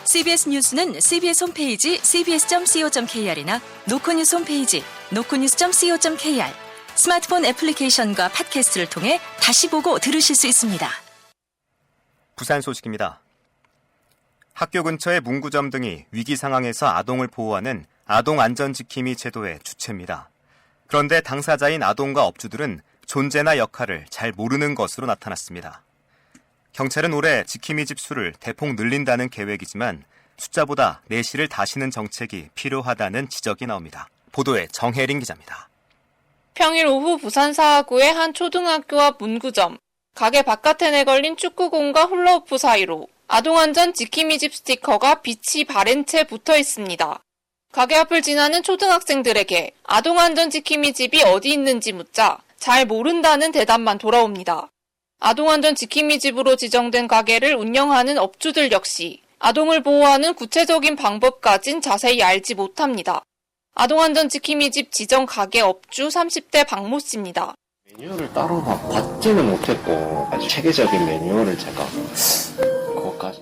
CBS 뉴스는 CBS 홈페이지 cbs.co.kr이나 노코뉴스 홈페이지 노코뉴스.co.kr, 스마트폰 애플리케이션과 팟캐스트를 통해 다시 보고 들으실 수 있습니다. 부산 소식입니다. 학교 근처의 문구점 등이 위기 상황에서 아동을 보호하는 아동안전지킴이 제도의 주체입니다. 그런데 당사자인 아동과 업주들은 존재나 역할을 잘 모르는 것으로 나타났습니다. 경찰은 올해 지킴이 집 수를 대폭 늘린다는 계획이지만 숫자보다 내실을 다시는 정책이 필요하다는 지적이 나옵니다. 보도에 정혜린 기자입니다. 평일 오후 부산 사하구의 한 초등학교 앞 문구점, 가게 바깥에 내걸린 축구공과 훌라후프 사이로 아동안전 지킴이 집 스티커가 빛이 바랜 채 붙어 있습니다. 가게 앞을 지나는 초등학생들에게 아동안전 지킴이 집이 어디 있는지 묻자 잘 모른다는 대답만 돌아옵니다. 아동안전 지킴이 집으로 지정된 가게를 운영하는 업주들 역시 아동을 보호하는 구체적인 방법까진 자세히 알지 못합니다. 아동안전 지킴이 집 지정 가게 업주 30대 박모 씨입니다. 매뉴얼을 따로 받지는 못했고 아주 체계적인 매뉴얼을 제가 그것까지.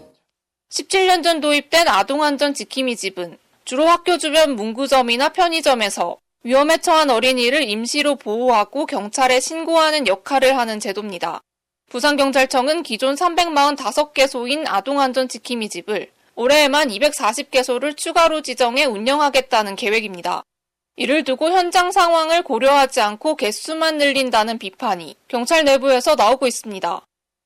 17년 전 도입된 아동안전 지킴이 집은 주로 학교 주변 문구점이나 편의점에서 위험에 처한 어린이를 임시로 보호하고 경찰에 신고하는 역할을 하는 제도입니다. 부산경찰청은 기존 345개소인 아동안전 지킴이 집을 올해에만 240개소를 추가로 지정해 운영하겠다는 계획입니다. 이를 두고 현장 상황을 고려하지 않고 개수만 늘린다는 비판이 경찰 내부에서 나오고 있습니다.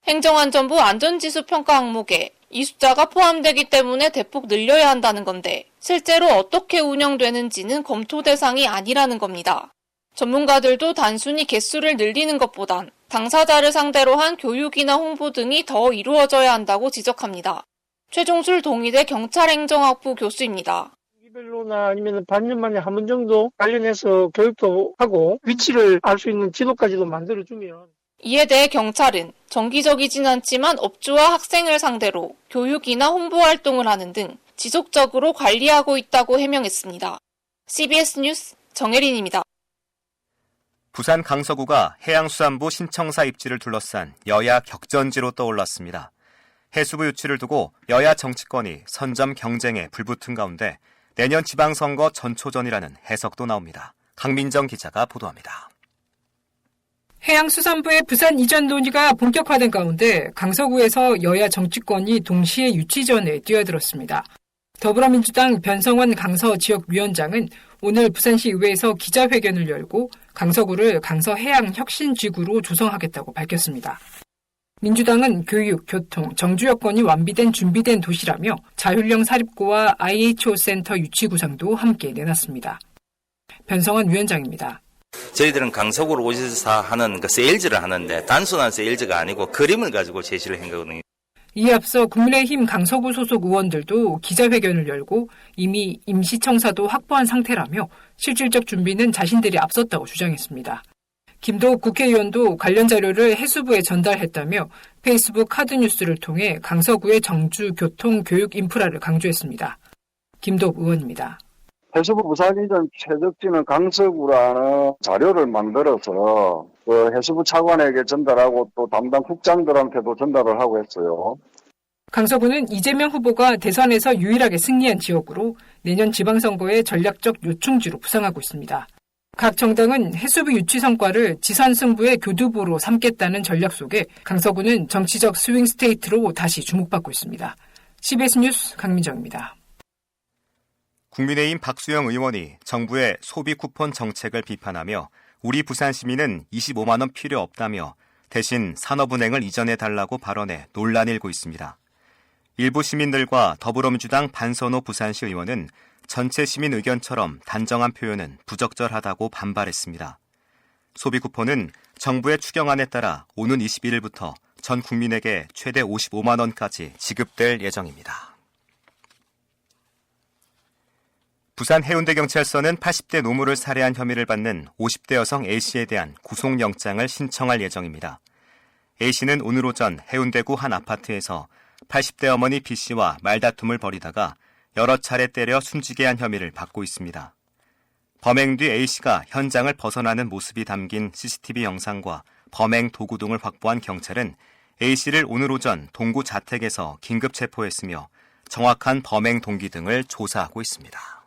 행정안전부 안전지수 평가 항목에 이 숫자가 포함되기 때문에 대폭 늘려야 한다는 건데 실제로 어떻게 운영되는지는 검토 대상이 아니라는 겁니다. 전문가들도 단순히 개수를 늘리는 것보단 당사자를 상대로 한 교육이나 홍보 등이 더 이루어져야 한다고 지적합니다. 최종술 동의대 경찰행정학부 교수입니다. 별로나 아니면 반년 만에 한 번 정도 관련해서 교육도 하고 위치를 알 수 있는 지도까지도 만들어주면. 이에 대해 경찰은 정기적이진 않지만 업주와 학생을 상대로 교육이나 홍보 활동을 하는 등 지속적으로 관리하고 있다고 해명했습니다. CBS 뉴스 정혜린입니다. 부산 강서구가 해양수산부 신청사 입지를 둘러싼 여야 격전지로 떠올랐습니다. 해수부 유치를 두고 여야 정치권이 선점 경쟁에 불붙은 가운데 내년 지방선거 전초전이라는 해석도 나옵니다. 강민정 기자가 보도합니다. 해양수산부의 부산 이전 논의가 본격화된 가운데 강서구에서 여야 정치권이 동시에 유치전에 뛰어들었습니다. 더불어민주당 변성환 강서지역위원장은 오늘 부산시 의회에서 기자회견을 열고 강서구를 강서해양혁신지구로 조성하겠다고 밝혔습니다. 민주당은 교육, 교통, 정주 여건이 완비된 준비된 도시라며 자율형 사립고와 IHO 센터 유치 구상도 함께 내놨습니다. 변성환 위원장입니다. 저희들은 강서구를 오셔서 하는 세일즈를 하는데 단순한 세일즈가 아니고 그림을 가지고 제시를 한 거거든요. 이에 앞서 국민의힘 강서구 소속 의원들도 기자회견을 열고 이미 임시청사도 확보한 상태라며 실질적 준비는 자신들이 앞섰다고 주장했습니다. 김도욱 국회의원도 관련 자료를 해수부에 전달했다며 페이스북 카드뉴스를 통해 강서구의 정주, 교통, 교육 인프라를 강조했습니다. 김도욱 의원입니다. 해수부 부산이전 최적지는 강서구라는 자료를 만들어서 해수부 차관에게 전달하고 또 담당 국장들한테도 전달을 하고 했어요. 강서구는 이재명 후보가 대선에서 유일하게 승리한 지역으로 내년 지방선거의 전략적 요충지로 부상하고 있습니다. 각 정당은 해수부 유치 성과를 지선 승부의 교두보로 삼겠다는 전략 속에 강서구는 정치적 스윙 스테이트로 다시 주목받고 있습니다. CBS 뉴스 강민정입니다. 국민의힘 박수영 의원이 정부의 소비 쿠폰 정책을 비판하며 우리 부산 시민은 25만 원 필요 없다며 대신 산업은행을 이전해달라고 발언해 논란이 일고 있습니다. 일부 시민들과 더불어민주당 반선호 부산시 의원은 전체 시민 의견처럼 단정한 표현은 부적절하다고 반발했습니다. 소비 쿠폰은 정부의 추경안에 따라 오는 21일부터 전 국민에게 최대 55만 원까지 지급될 예정입니다. 부산 해운대경찰서는 80대 노무를 살해한 혐의를 받는 50대 여성 A씨에 대한 구속영장을 신청할 예정입니다. A씨는 오늘 오전 해운대구 한 아파트에서 80대 어머니 B씨와 말다툼을 벌이다가 여러 차례 때려 숨지게 한 혐의를 받고 있습니다. 범행 뒤 A씨가 현장을 벗어나는 모습이 담긴 CCTV 영상과 범행 도구 등을 확보한 경찰은 A씨를 오늘 오전 동구 자택에서 긴급 체포했으며 정확한 범행 동기 등을 조사하고 있습니다.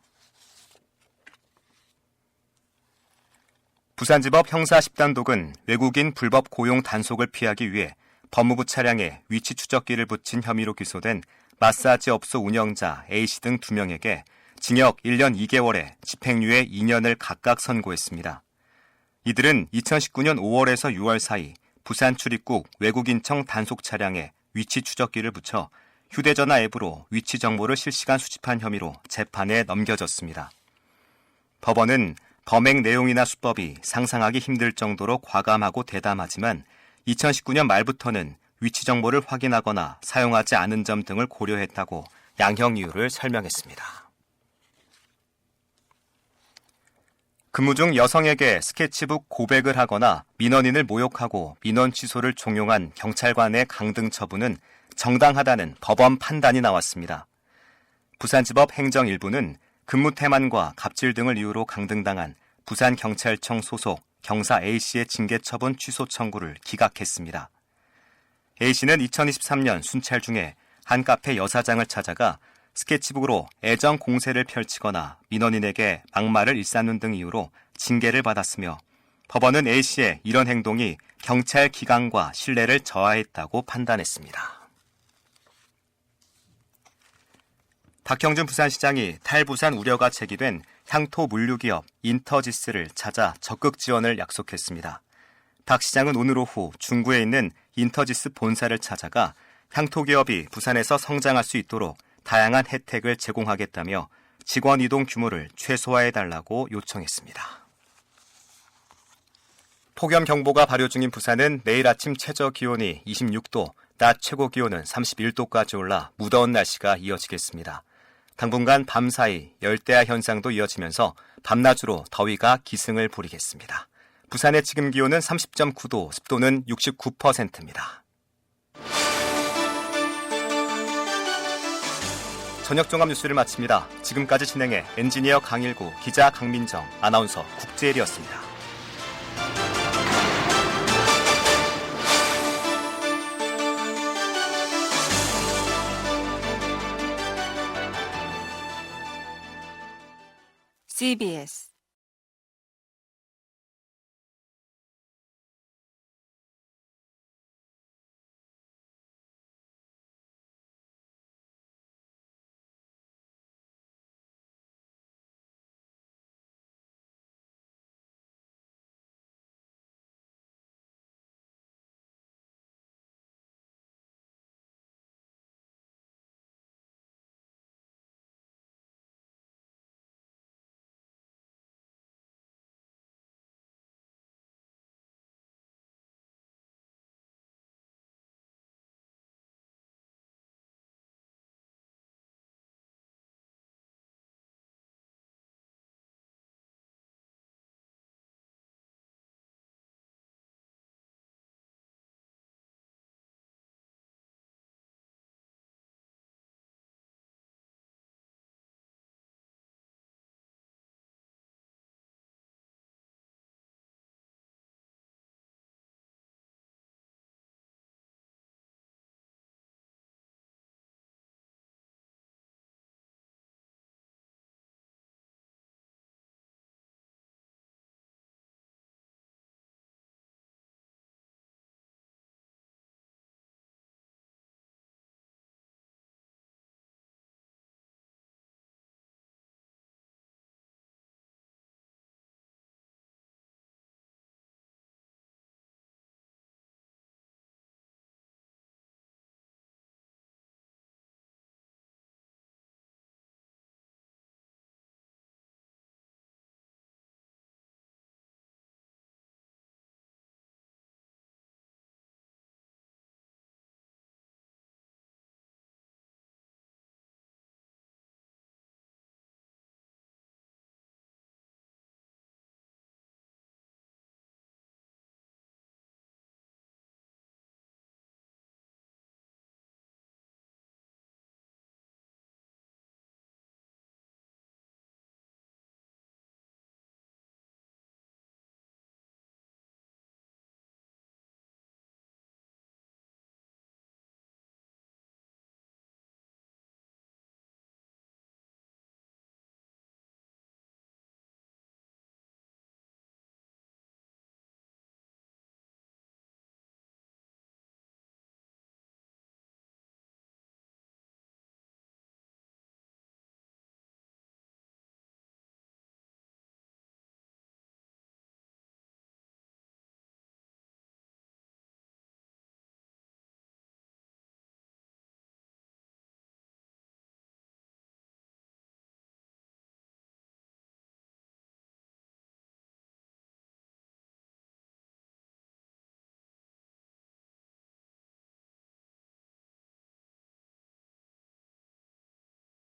부산지법 형사 10단독은 외국인 불법 고용 단속을 피하기 위해 법무부 차량에 위치 추적기를 붙인 혐의로 기소된 마사지 업소 운영자 A씨 등 2명에게 징역 1년 2개월에 집행유예 2년을 각각 선고했습니다. 이들은 2019년 5월에서 6월 사이 부산 출입국 외국인청 단속 차량에 위치 추적기를 붙여 휴대전화 앱으로 위치 정보를 실시간 수집한 혐의로 재판에 넘겨졌습니다. 법원은 범행 내용이나 수법이 상상하기 힘들 정도로 과감하고 대담하지만 2019년 말부터는 위치 정보를 확인하거나 사용하지 않은 점 등을 고려했다고 양형 이유를 설명했습니다. 근무 중 여성에게 스케치북 고백을 하거나 민원인을 모욕하고 민원 취소를 종용한 경찰관의 강등 처분은 정당하다는 법원 판단이 나왔습니다. 부산지법 행정 1부는 근무 태만과 갑질 등을 이유로 강등당한 부산경찰청 소속 경사 A씨의 징계 처분 취소 청구를 기각했습니다. A씨는 2023년 순찰 중에 한 카페 여사장을 찾아가 스케치북으로 애정 공세를 펼치거나 민원인에게 막말을 일삼는 등 이유로 징계를 받았으며 법원은 A씨의 이런 행동이 경찰 기강과 신뢰를 저하했다고 판단했습니다. 박형준 부산시장이 탈부산 우려가 제기된 향토 물류기업 인터지스를 찾아 적극 지원을 약속했습니다. 박 시장은 오늘 오후 중구에 있는 인터지스 본사를 찾아가 향토 기업이 부산에서 성장할 수 있도록 다양한 혜택을 제공하겠다며 직원 이동 규모를 최소화해달라고 요청했습니다. 폭염 경보가 발효 중인 부산은 내일 아침 최저 기온이 26도, 낮 최고 기온은 31도까지 올라 무더운 날씨가 이어지겠습니다. 당분간 밤사이 열대야 현상도 이어지면서 밤낮으로 더위가 기승을 부리겠습니다. 부산의 지금 기온은 30.9도, 습도는 69%입니다. 저녁 종합 뉴스를 마칩니다. 지금까지 진행해 엔지니어 강일구, 기자 강민정, 아나운서 국재일이었습니다. CBS